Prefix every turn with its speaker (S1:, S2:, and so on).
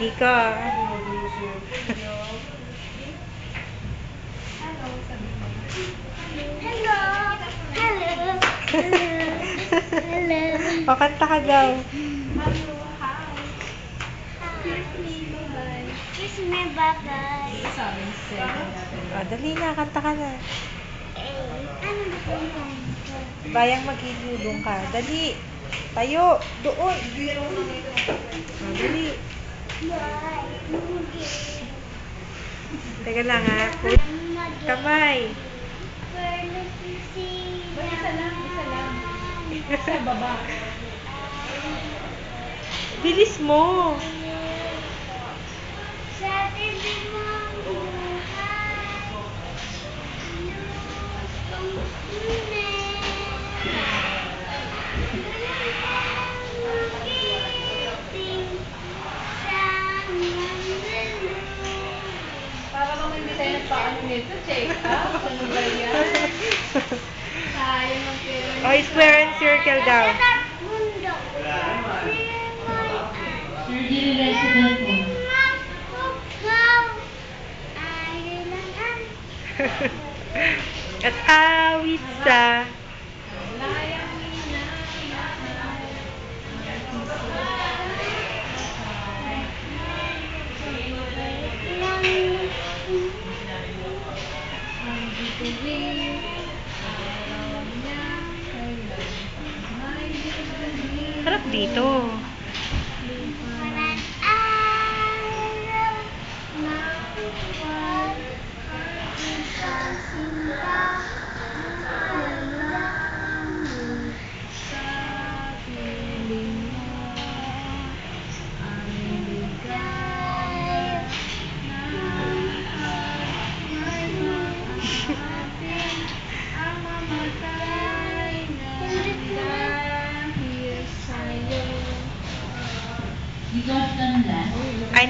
S1: Ika.
S2: Hello. Hello. Hello.
S1: Pakanta ka daw.
S3: Hello, hi. Kiss me, bye-bye.
S2: Kiss me, bye-bye.
S3: Sabi ng second natin.
S1: Dali na, kanta ka na.
S2: Ano ba kanta?
S1: Bayang magigulong ka. Dali. Tayo. Doon. Dali. Teka lang ha. Kamay.
S3: Isa lang, isa lang. Sa baba.
S1: Bilis mo.
S2: Sa tibig mong buhay, lutong tunay. Gising sa mandalo.
S3: Para kung hindi tayo nagpaano nito, check up. Ano ba yan? Sayang ang pera.
S1: Oh, square and circle daw.
S2: Sa mundo,
S4: Surgery resident po.
S2: magpugaw ay kailangan.
S1: At awit sa
S3: Layang minamahal. Ang bituin, alam niya, kailan may bituin.
S1: harap dito.
S2: Walang araw na buwan ang isang sinta. Alam mo
S3: Sa piling mo, ang ligaya na may maaapin ang mamatay ng dahil sa'yo.
S4: Because done that.
S1: Ay,